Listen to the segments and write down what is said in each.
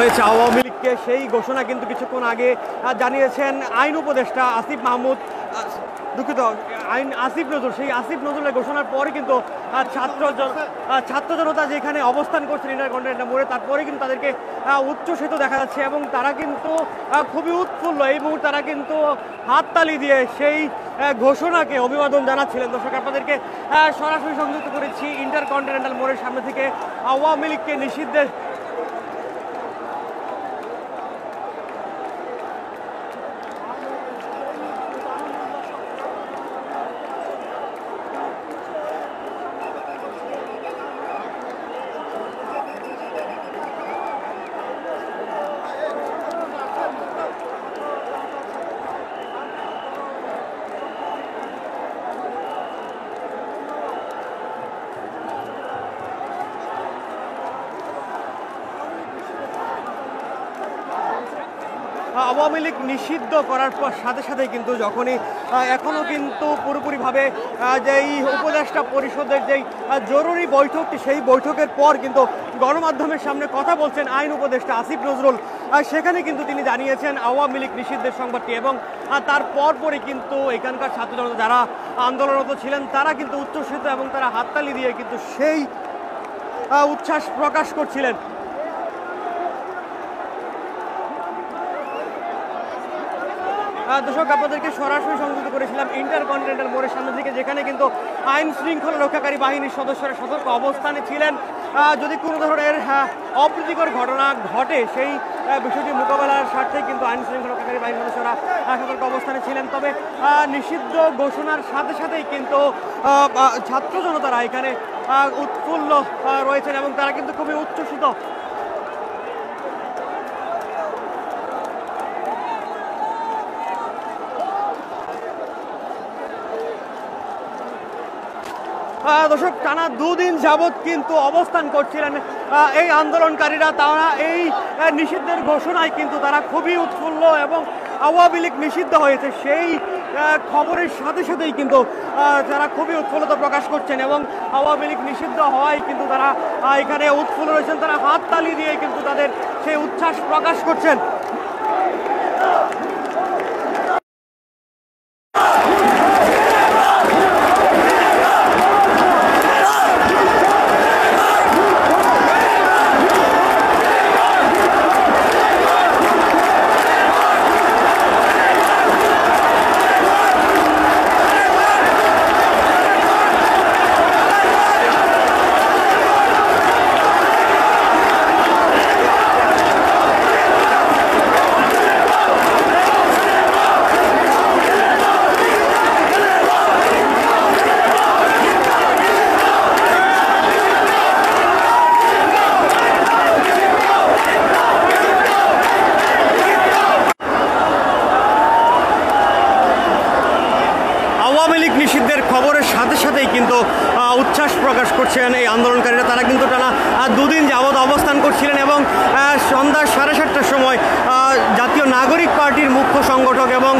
হয়েছে আওয়ামী লীগকে, সেই ঘোষণা কিন্তু কিছুক্ষণ আগে জানিয়েছেন আইন উপদেষ্টা আসিফ মাহমুদ, দুঃখিত আসিফ নজরুল। সেই আসিফ নজরুলের ঘোষণার পরে কিন্তু ছাত্র জনতা যেখানে অবস্থান করছেন ইন্টারকন্টিনেন্টাল মোড়ে, তারপরে কিন্তু তাদেরকে উচ্ছ্বসিত দেখা যাচ্ছে এবং তারা কিন্তু খুবই উৎফুল্ল। এই মুহূর্তে তারা কিন্তু হাততালি দিয়ে সেই ঘোষণাকে অভিবাদন জানাচ্ছিলেন। দর্শক, আপনাদেরকে সরাসরি সংযুক্ত করেছি ইন্টারকন্টিনেন্টাল মোড়ের সামনে থেকে আওয়ামী লীগকে নিষিদ্ধের আওয়ামী লীগ নিষিদ্ধ করার পর সাথে সাথেই কিন্তু যখনই এখনও কিন্তু পুরোপুরিভাবে যেই উপদেষ্টা পরিষদের যেই জরুরি বৈঠকটি, সেই বৈঠকের পর কিন্তু গণমাধ্যমের সামনে কথা বলছেন আইন উপদেষ্টা আসিফ নজরুল। সেখানে কিন্তু তিনি জানিয়েছেন আওয়ামী লীগ নিষিদ্ধের সংবাদটি এবং তার পরপরই কিন্তু এখানকার ছাত্র জনতা যারা আন্দোলনরত ছিলেন তারা কিন্তু উচ্ছ্বসিত এবং তারা হাততালি দিয়ে কিন্তু সেই উচ্ছ্বাস প্রকাশ করছিলেন। দর্শক, আপনাদেরকে সরাসরি সংযুক্ত করেছিলাম ইন্টারকন্টিনেন্টাল মোড়ের সামনে থেকে, যেখানে কিন্তু আইন শৃঙ্খলা রক্ষাকারী বাহিনীর সদস্যরা সতর্ক অবস্থানে ছিলেন। যদি কোনো ধরনের অপ্রীতিকর ঘটনা ঘটে সেই বিষয়টি মোকাবেলার স্বার্থে কিন্তু আইন শৃঙ্খলা রক্ষাকারী বাহিনীর সদস্যরা সতর্ক অবস্থানে ছিলেন। তবে নিষিদ্ধ ঘোষণার সাথে সাথেই কিন্তু ছাত্র জনতারা এখানে উৎফুল্ল রয়েছেন এবং তারা কিন্তু খুবই উচ্ছ্বসিত। দর্শক, টানা দুদিন যাবৎ কিন্তু অবস্থান করছিলেন এই আন্দোলনকারীরা। তারা এই নিষিদ্ধের ঘোষণায় কিন্তু তারা খুবই উৎফুল্ল এবং আওয়ামী লীগ নিষিদ্ধ হয়েছে সেই খবরের সাথে সাথেই কিন্তু তারা খুবই উৎফুল্লতা প্রকাশ করছেন এবং আওয়ামী লীগ নিষিদ্ধ হওয়ায় কিন্তু তারা এখানে উৎফুল্ল রয়েছেন। তারা হাততালি দিয়ে কিন্তু তাদের সেই উচ্ছ্বাস প্রকাশ করছেন। নিষিদ্ধের খবরের সাথে সাথেই কিন্তু উচ্ছ্বাস প্রকাশ করছেন এই আন্দোলনকারীরা। তারা কিন্তু টানা দুদিন যাবৎ অবস্থান করছিলেন এবং সন্ধ্যা 7:30টার সময় জাতীয় নাগরিক পার্টির মুখ্য সংগঠক এবং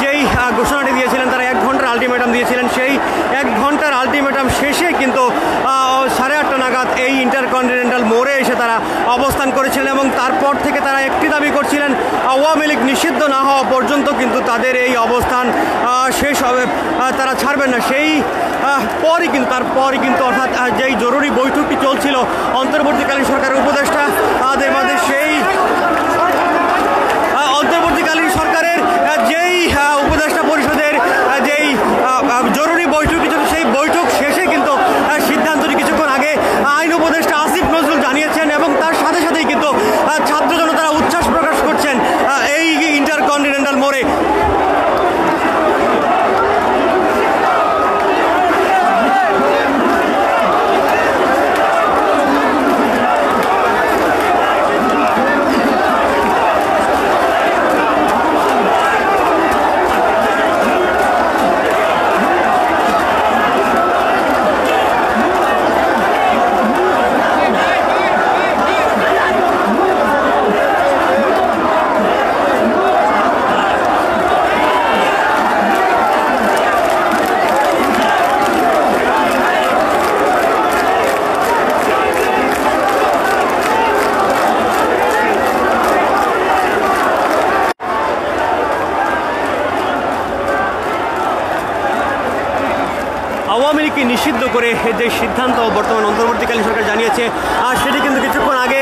যেই ঘোষণাটি দিয়েছিলেন, তারা 1 ঘন্টার আলটিমেটাম দিয়েছিলেন। সেই 1 ঘন্টার আলটিমেটাম শেষে কিন্তু 8:30 নাগাদ এই ইন্টারকন্টিনেন্টাল মোড়ে এসে তারা অবস্থান করেছিলেন এবং তারপর থেকে তারা একটি দাবি করছিলেন, আওয়ামী লীগ নিষিদ্ধ না হওয়া পর্যন্ত কিন্তু তাদের এই অবস্থান শেষ হবে, তারা ছাড়বেন না। সেই পরই কিন্তু অর্থাৎ যেই জরুরি বৈঠকটি চলছিল অন্তর্বর্তীকালীন সরকারের উপদেষ্টা তাদের মাঝে, সেই অন্তর্বর্তীকালীন সরকারের যেই উপদেষ্টা পরিষদের যেই জরুরি বৈঠকটি ছিল, সেই বৈঠক শেষে কিন্তু সিদ্ধান্তটি কিছুক্ষণ আগে আইন উপদেষ্টা আসিফ নজরুল জানিয়েছেন এবং তার সাথে সাথেই কিন্তু ছাত্র জনতারা উচ্ছ্বাস প্রকাশ করছেন এই ইন্টারকন্টিনেন্টাল মোড়ে। নিষিদ্ধ করে যে সিদ্ধান্ত বর্তমান অন্তর্বর্তীকালীন সরকার জানিয়েছে সেটি কিন্তু কিছুক্ষণ আগে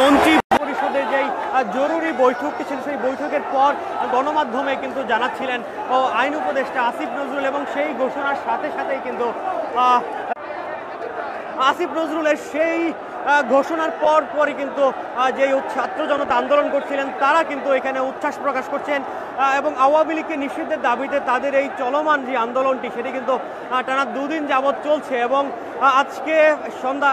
মন্ত্রী পরিষদের যেই জরুরি বৈঠকটি ছিল সেই বৈঠকের পর গণমাধ্যমে কিন্তু জানাচ্ছিলেন আইন উপদেষ্টা আসিফ নজরুল, এবং সেই ঘোষণার সাথে সাথেই কিন্তু আসিফ নজরুলের সেই ঘোষণার পরই কিন্তু যে ছাত্র জনতা আন্দোলন করছিলেন তারা কিন্তু এখানে উচ্ছ্বাস প্রকাশ করছেন এবং আওয়ামী লীগকে নিষিদ্ধের দাবিতে তাদের এই চলমান যে আন্দোলনটি সেটি কিন্তু টানা 2 দিন যাবৎ চলছে। এবং আজকে সন্ধ্যা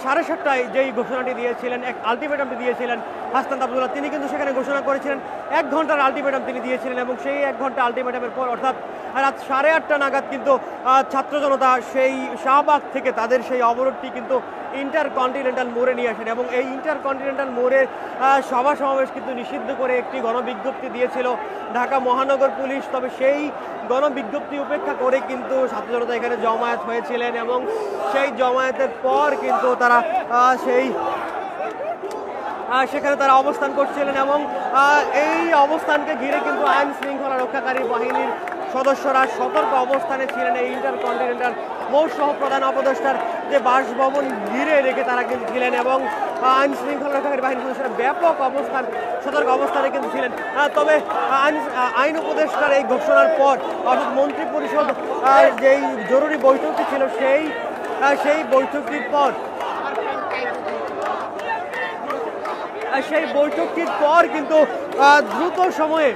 7:30টায় যেই ঘোষণাটি দিয়েছিলেন, এক আলটিমেটামটি দিয়েছিলেন হাসনাত আবদুল্লাহ, তিনি কিন্তু সেখানে ঘোষণা করেছিলেন 1 ঘন্টার আলটিমেটাম তিনি দিয়েছিলেন, এবং সেই 1 ঘন্টা আলটিমেটামের পর অর্থাৎ রাত 8:30 নাগাদ কিন্তু ছাত্র জনতা সেই শাহবাগ থেকে তাদের সেই অবরোধটি কিন্তু ইন্টারকন্টিনেন্টাল মোড়ে নিয়ে আসেন, এবং এই ইন্টারকন্টিনেন্টাল মোড়ের সভা সমাবেশ কিন্তু নিষিদ্ধ করে একটি গণবিজ্ঞপ্তি দিয়েছিল ঢাকা মহানগর পুলিশ। তবে সেই গণবিজ্ঞপ্তি উপেক্ষা করে কিন্তু ছাত্র জনতা এখানে জমায়েত হয়েছিলেন, এবং সেই জমায়েতের পর কিন্তু তারা সেখানে তারা অবস্থান করছিলেন, এবং এই অবস্থানকে ঘিরে কিন্তু আইন শৃঙ্খলা রক্ষাকারী বাহিনীর সদস্যরা সতর্ক অবস্থানে ছিলেন। এই ইন্টারকন্টিনেন্টাল মোড় সহ প্রধান উপদেষ্টার যে বাসভবন ঘিরে রেখে তারা কিন্তু ছিলেন, এবং আইন শৃঙ্খলা রক্ষাকারী বাহিনীর সদস্যরা ব্যাপক সতর্ক অবস্থানে কিন্তু ছিলেন। তবে আইন উপদেষ্টার এই ঘোষণার পর অর্থাৎ মন্ত্রী পরিষদ যেই জরুরি বৈঠকটি ছিল সেই বৈঠকটির পর কিন্তু দ্রুত সময়ে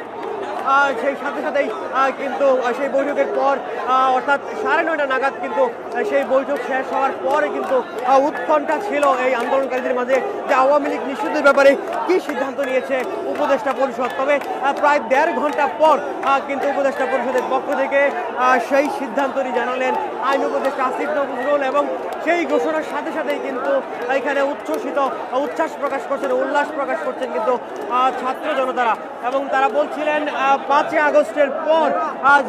সেই সাথে সাথেই কিন্তু সেই বৈঠকের পর অর্থাৎ 9:30 নাগাদ কিন্তু সেই বৈঠক শেষ হওয়ার পরে কিন্তু উৎকণ্ঠা ছিল এই আন্দোলনকারীদের মাঝে যে আওয়ামী লীগ নিষিদ্ধের ব্যাপারে কি সিদ্ধান্ত নিয়েছে উপদেষ্টা পরিষদ। তবে প্রায় 1.5 ঘন্টা পর কিন্তু উপদেষ্টা পরিষদের পক্ষ থেকে সেই সিদ্ধান্তটি জানালেন আইন উপদেষ্টা আসিফ নজরুল, এবং সেই ঘোষণার সাথে সাথেই কিন্তু এখানে উচ্ছ্বাস প্রকাশ করছেন, উল্লাস প্রকাশ করছেন কিন্তু ছাত্র জনতারা, এবং তারা বলছিলেন 5 আগস্টের পর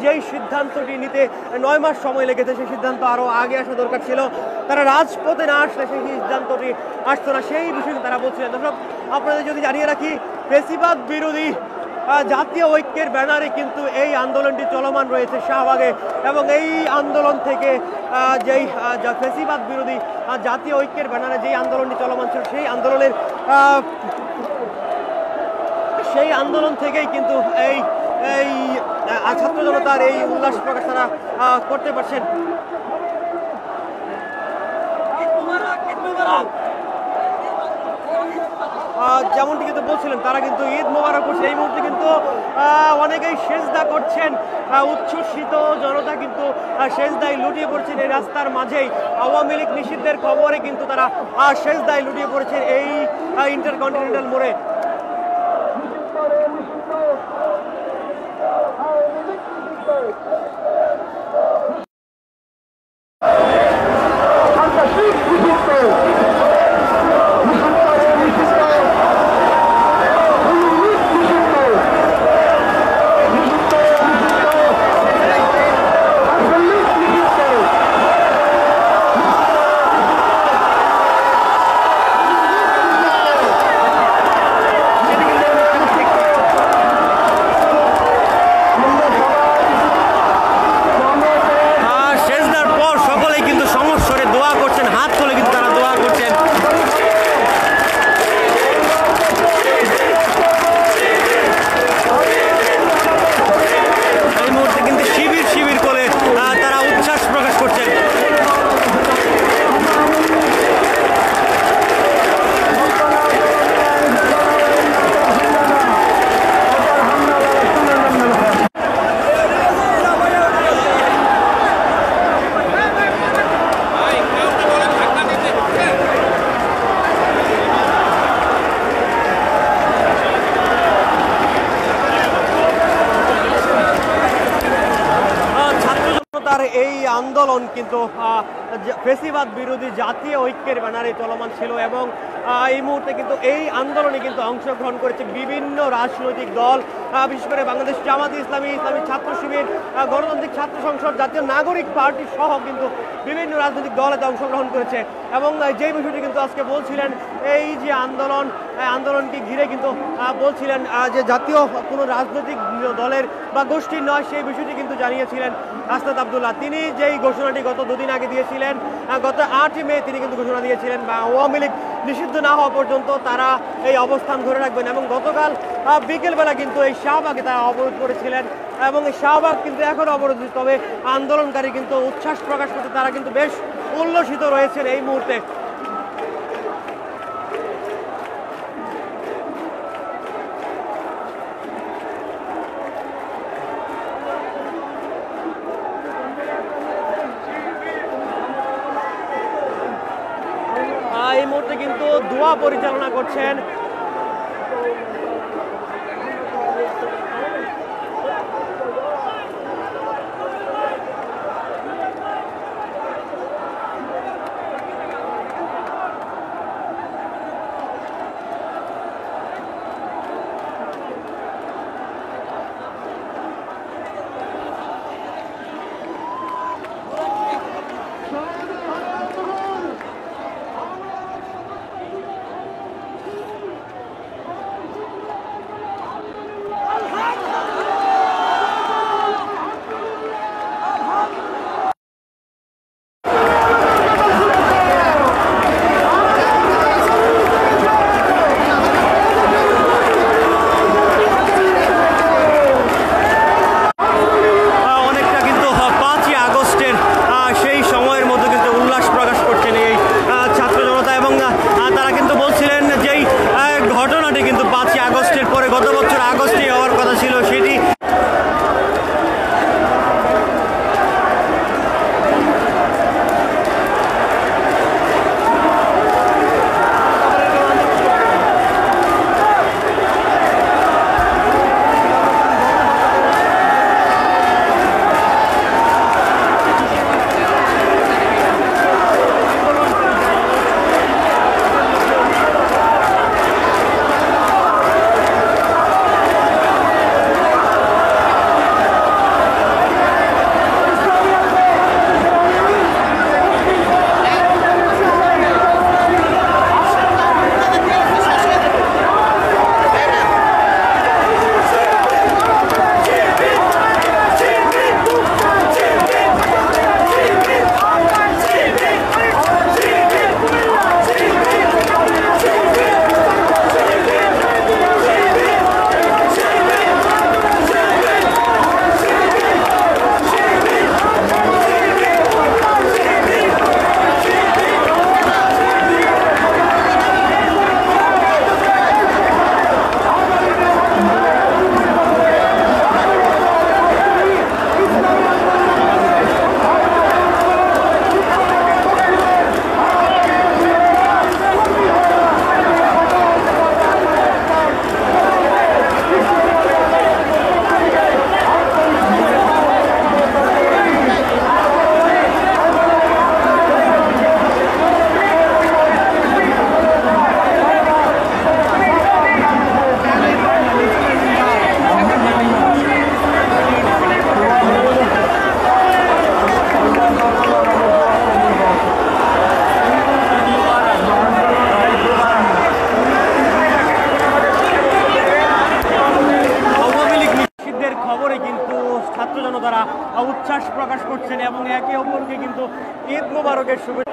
যেই সিদ্ধান্তটি নিতে 9 মাস সময় লেগেছে সেই সিদ্ধান্ত আরও আগে আসা দরকার ছিল, তারা রাজপথে না আসলে সেই সিদ্ধান্তটি আসতো না, সেই বিষয়ে তারা বলছিলেন। দর্শক, আপনাদের যদি জানিয়ে রাখি, ফ্যাসিবাদ বিরোধী জাতীয় ঐক্যের ব্যানারে কিন্তু এই আন্দোলনটি চলমান রয়েছে শাহবাগে, এবং এই আন্দোলন থেকে যেই ফ্যাসিবাদ বিরোধী জাতীয় ঐক্যের ব্যানারে যেই আন্দোলনটি চলমান ছিল সেই আন্দোলন থেকেই কিন্তু এই ছাত্র জনতার এই উল্লাস প্রকাশ তারা করতে পারছেন। যেমনটি কিন্তু বলছিলেন, তারা কিন্তু ঈদ মোবারক করছে। এই মুহূর্তে কিন্তু অনেকেই সেজদা করছেন, উচ্ছ্বসিত জনতা কিন্তু সেজদায় লুটিয়ে পড়ছেন এই রাস্তার মাঝেই। আওয়ামী লীগ নিষিদ্ধের খবরে কিন্তু তারা সেজদায় লুটিয়ে পড়েছেন এই ইন্টারকন্টিনেন্টাল মোড়ে। এই আন্দোলন কিন্তু ফেসিবাদ বিরোধী জাতীয় ঐক্যের ব্যানারে চলমান ছিল এবং এই মুহূর্তে কিন্তু এই আন্দোলনে কিন্তু অংশগ্রহণ করেছে বিভিন্ন রাজনৈতিক দল, বিশেষ করে বাংলাদেশ জামাত ইসলামী, ইসলামী ছাত্র শিবির, গণতান্ত্রিক ছাত্র সংসদ, জাতীয় নাগরিক পার্টি সহ কিন্তু বিভিন্ন রাজনৈতিক দল এতে অংশগ্রহণ করেছে। এবং যেই বিষয়টি কিন্তু আজকে বলছিলেন এই যে আন্দোলনকে ঘিরে কিন্তু বলছিলেন যে জাতীয় কোনো রাজনৈতিক দলের বা গোষ্ঠীর নয়, সেই বিষয়টি কিন্তু জানিয়েছিলেন আস্তাদ আব্দুল্লাহ। তিনি যেই ঘোষণাটি গত দুদিন আগে দিয়েছিলেন, গত 8 মে তিনি কিন্তু ঘোষণা দিয়েছিলেন বা আওয়ামী লীগ নিষিদ্ধ না হওয়া পর্যন্ত তারা এই অবস্থান ধরে রাখবেন। এবং গতকাল বিকেলবেলা কিন্তু এই শাহবাগে তারা অবরোধ করেছিলেন এবং এই শাহবাগ কিন্তু এখন অবরোধিত, তবে আন্দোলনকারী কিন্তু উচ্ছ্বাস প্রকাশ করতে তারা কিন্তু বেশ উল্লসিত রয়েছেন এই মুহূর্তে। এই মুহূর্তে কিন্তু দোয়া পরিচালনা করছেন উচ্ছ্বাস প্রকাশ করছেন এবং একে অপরকে কিন্তু ঈদ মোবারকের শুভেচ্ছা।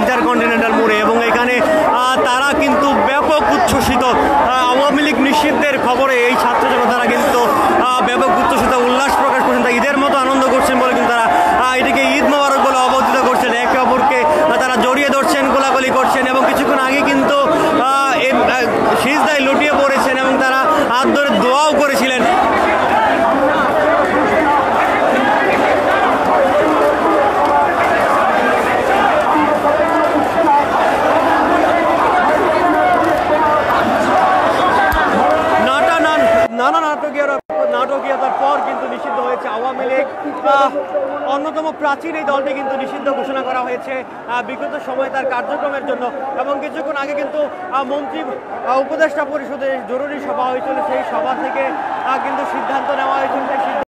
ইন্টারকন্টিনেন্টাল মোড়ে এবং এখানে তারা কিন্তু ব্যাপক উচ্ছ্বসিত। আওয়ামী লীগ নিষিদ্ধের খবরে এই ছাত্র জনতারা কিন্তু ব্যাপক উচ্ছ্বসিত, উল্লাস প্রকাশ করছেন, ঈদের মতো আনন্দ করছেন বলে কিন্তু তারা এটিকে ঈদ মোবারক বলে অবহিত করছেন। একে অপর নাটকীয়তার পর কিন্তু নিষিদ্ধ হয়েছে আওয়ামী লীগ। অন্যতম প্রাচীন এই দলটি কিন্তু নিষিদ্ধ ঘোষণা করা হয়েছে বিগত সময় তার কার্যক্রমের জন্য। এবং কিছুক্ষণ আগে কিন্তু মন্ত্রী উপদেষ্টা পরিষদের জরুরি সভা হয়েছিল, সেই সভা থেকে কিন্তু সিদ্ধান্ত নেওয়া হয়েছিল।